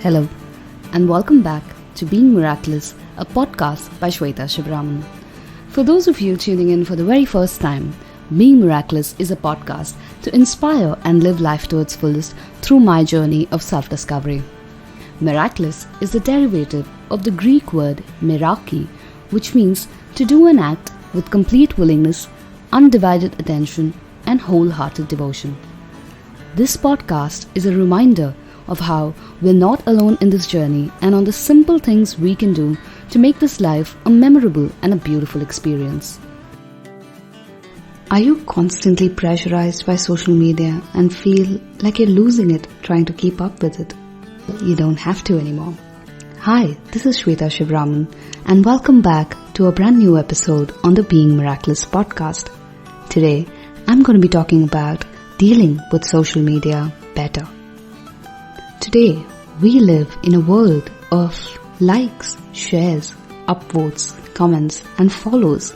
Hello, and welcome back to Being Miraculous, a podcast by Shweta Shibraman. For those of you tuning in for the very first time, Being Miraculous is a podcast to inspire and live life to its fullest through my journey of self-discovery. Miraculous is the derivative of the Greek word meraki, which means to do an act with complete willingness, undivided attention, and wholehearted devotion. This podcast is a reminder of how we're not alone in this journey and on the simple things we can do to make this life a memorable and a beautiful experience. Are you constantly pressurized by social media and feel like you're losing it trying to keep up with it? You don't have to anymore. Hi, this is Shweta Shibraman and welcome back to a brand new episode on the Being Miraculous podcast. Today, I'm going to be talking about dealing with social media better. Today, we live in a world of likes, shares, upvotes, comments, and follows.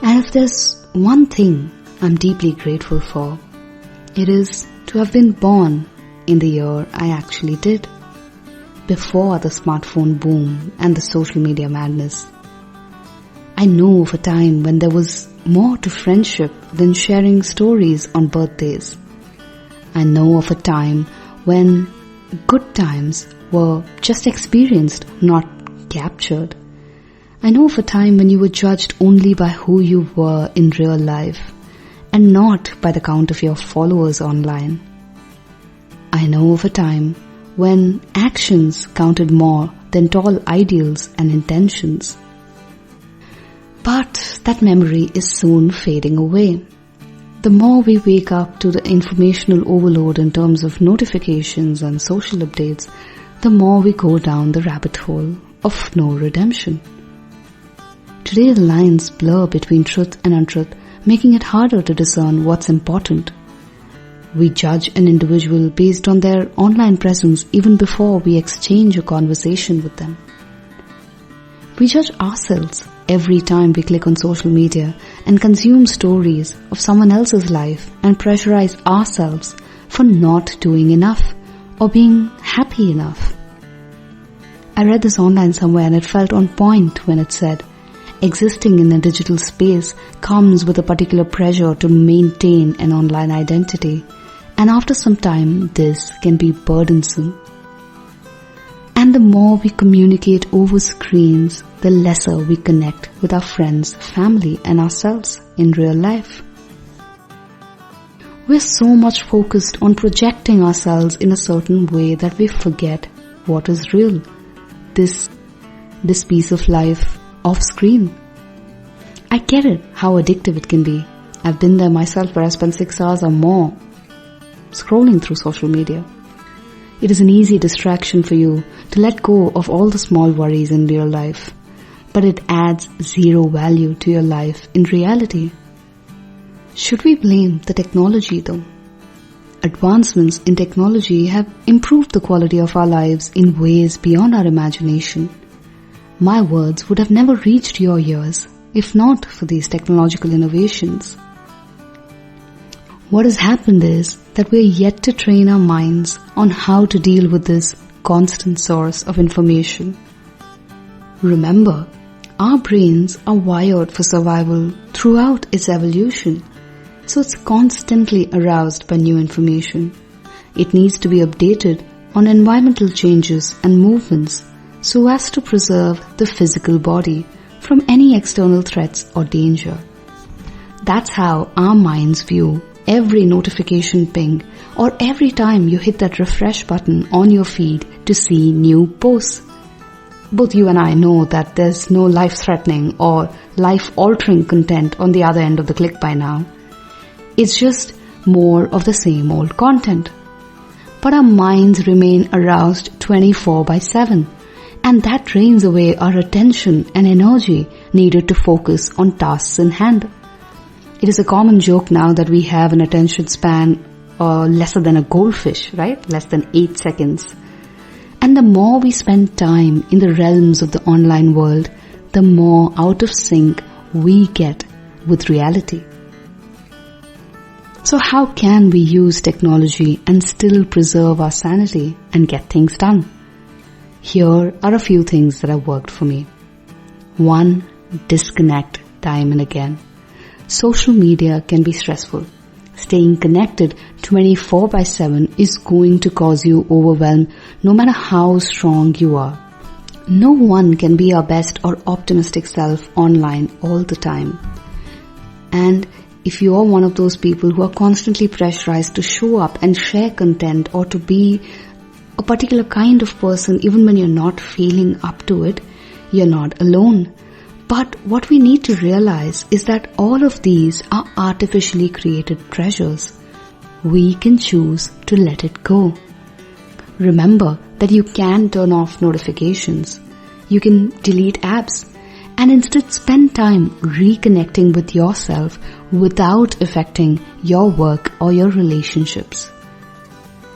And if there's one thing I'm deeply grateful for, it is to have been born in the year I actually did, before the smartphone boom and the social media madness. I know of a time when there was more to friendship than sharing stories on birthdays. I know of a time when good times were just experienced, not captured. I know of a time when you were judged only by who you were in real life and not by the count of your followers online. I know of a time when actions counted more than tall ideals and intentions. But that memory is soon fading away. The more we wake up to the informational overload in terms of notifications and social updates, the more we go down the rabbit hole of no redemption. Today the lines blur between truth and untruth, making it harder to discern what's important. We judge an individual based on their online presence even before we exchange a conversation with them. We judge ourselves every time we click on social media and consume stories of someone else's life and pressurize ourselves for not doing enough or being happy enough. I read this online somewhere and it felt on point when it said, existing in a digital space comes with a particular pressure to maintain an online identity, and after some time this can be burdensome. And the more we communicate over screens, the lesser we connect with our friends, family, and ourselves in real life. We're so much focused on projecting ourselves in a certain way that we forget what is real. This piece of life off screen. I get it, how addictive it can be. I've been there myself where I spend 6 hours or more scrolling through social media. It is an easy distraction for you to let go of all the small worries in real life, but it adds zero value to your life in reality. Should we blame the technology though? Advancements in technology have improved the quality of our lives in ways beyond our imagination. My words would have never reached your ears if not for these technological innovations. What has happened is that we are yet to train our minds on how to deal with this constant source of information. Remember, our brains are wired for survival throughout its evolution, so it's constantly aroused by new information. It needs to be updated on environmental changes and movements so as to preserve the physical body from any external threats or danger. That's how our minds view every notification ping or every time you hit that refresh button on your feed to see new posts. Both you and I know that there's no life-threatening or life-altering content on the other end of the click by now. It's just more of the same old content. But our minds remain aroused 24/7, and that drains away our attention and energy needed to focus on tasks in hand. It is a common joke now that we have an attention span lesser than a goldfish, right? Less than 8 seconds. And the more we spend time in the realms of the online world, the more out of sync we get with reality. So how can we use technology and still preserve our sanity and get things done? Here are a few things that have worked for me. 1. Disconnect time and again. Social media can be stressful. Staying connected 24/7 is going to cause you overwhelm no matter how strong you are. No one can be our best or optimistic self online all the time. And if you are one of those people who are constantly pressurized to show up and share content or to be a particular kind of person even when you're not feeling up to it, you're not alone. But what we need to realize is that all of these are artificially created treasures. We can choose to let it go. Remember that you can turn off notifications. You can delete apps and instead spend time reconnecting with yourself without affecting your work or your relationships.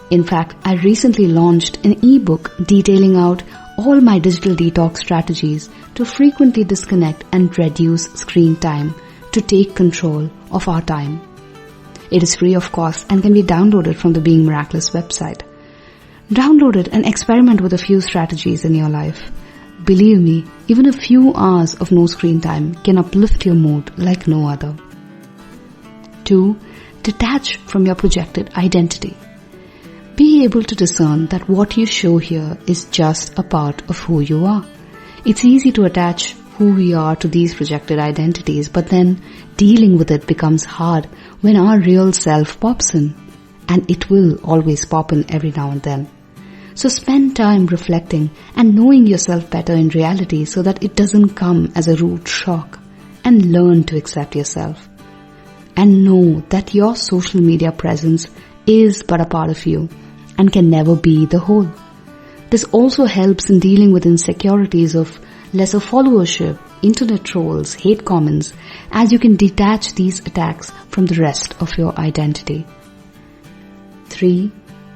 In fact, I recently launched an ebook detailing out all my digital detox strategies to frequently disconnect and reduce screen time to take control of our time. It is free of cost and can be downloaded from the Being Miraculous website. Download it and experiment with a few strategies in your life. Believe me, even a few hours of no screen time can uplift your mood like no other. 2. Detach from your projected identity. Be able to discern that what you show here is just a part of who you are. It's easy to attach who we are to these projected identities, but then dealing with it becomes hard when our real self pops in. And it will always pop in every now and then. So spend time reflecting and knowing yourself better in reality so that it doesn't come as a rude shock, and learn to accept yourself. And know that your social media presence is but a part of you and can never be the whole. This also helps in dealing with insecurities of lesser followership, internet trolls, hate comments, as you can detach these attacks from the rest of your identity. 3.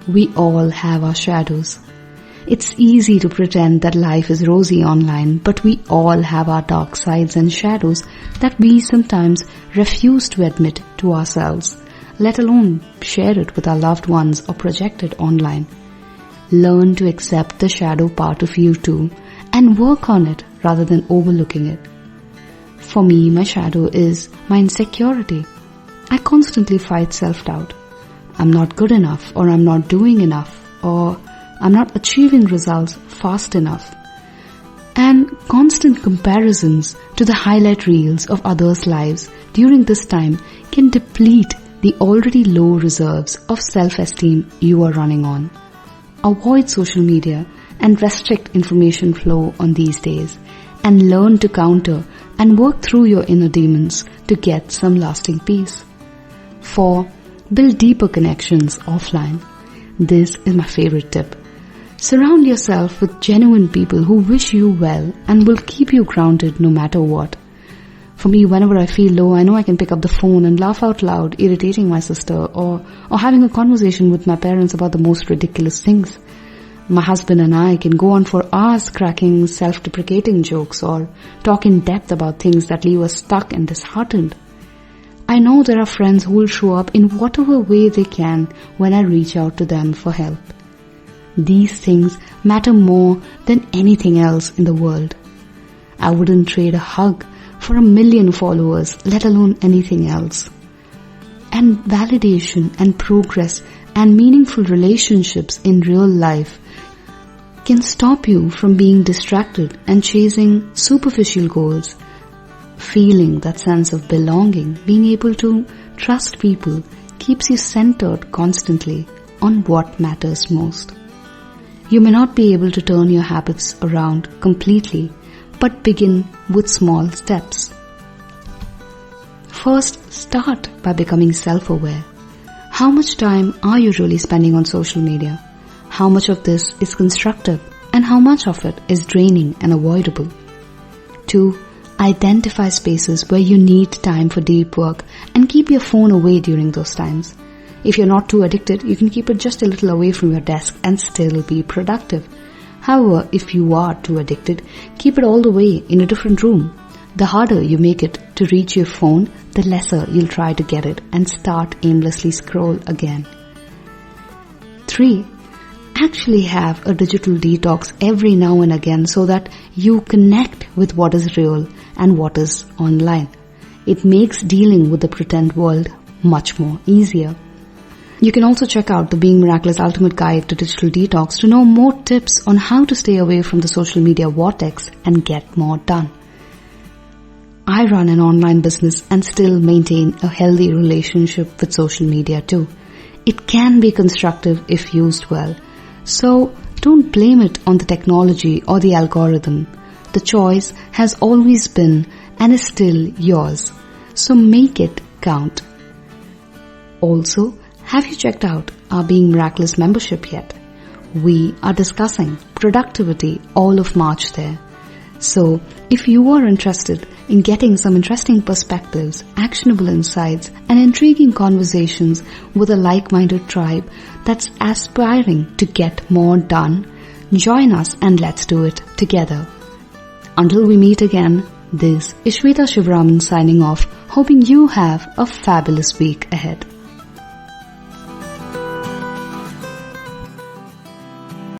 We all have our shadows. It's easy to pretend that life is rosy online, but we all have our dark sides and shadows that we sometimes refuse to admit to ourselves, let alone share it with our loved ones or project it online. Learn to accept the shadow part of you too and work on it rather than overlooking it. For me, my shadow is my insecurity. I constantly fight self-doubt. I'm not good enough, or I'm not doing enough, or I'm not achieving results fast enough. And constant comparisons to the highlight reels of others' lives during this time can deplete the already low reserves of self-esteem you are running on. Avoid social media and restrict information flow on these days, and learn to counter and work through your inner demons to get some lasting peace. 4. Build deeper connections offline. This is my favorite tip. Surround yourself with genuine people who wish you well and will keep you grounded no matter what. For me, whenever I feel low, I know I can pick up the phone and laugh out loud, irritating my sister, or having a conversation with my parents about the most ridiculous things. My husband and I can go on for hours cracking self-deprecating jokes or talk in depth about things that leave us stuck and disheartened. I know there are friends who will show up in whatever way they can when I reach out to them for help. These things matter more than anything else in the world. I wouldn't trade a hug for 1 million followers, let alone anything else. And validation and progress and meaningful relationships in real life can stop you from being distracted and chasing superficial goals. Feeling that sense of belonging, being able to trust people, keeps you centered constantly on what matters most. You may not be able to turn your habits around completely, but begin with small steps. First, start by becoming self-aware. How much time are you really spending on social media? How much of this is constructive and how much of it is draining and avoidable? 2. Identify spaces where you need time for deep work and keep your phone away during those times. If you're not too addicted, you can keep it just a little away from your desk and still be productive. However, if you are too addicted, keep it all the way in a different room. The harder you make it to reach your phone, the lesser you'll try to get it and start aimlessly scroll again. 3. Actually have a digital detox every now and again so that you connect with what is real and what is online. It makes dealing with the pretend world much more easier. You can also check out the Being Miraculous Ultimate Guide to Digital Detox to know more tips on how to stay away from the social media vortex and get more done. I run an online business and still maintain a healthy relationship with social media too. It can be constructive if used well. So don't blame it on the technology or the algorithm. The choice has always been and is still yours. So make it count. Also, have you checked out our Being Miraculous membership yet? We are discussing productivity all of March there. So, if you are interested in getting some interesting perspectives, actionable insights, and intriguing conversations with a like-minded tribe that's aspiring to get more done, join us and let's do it together. Until we meet again, this is Shweta Shivaraman signing off, hoping you have a fabulous week ahead.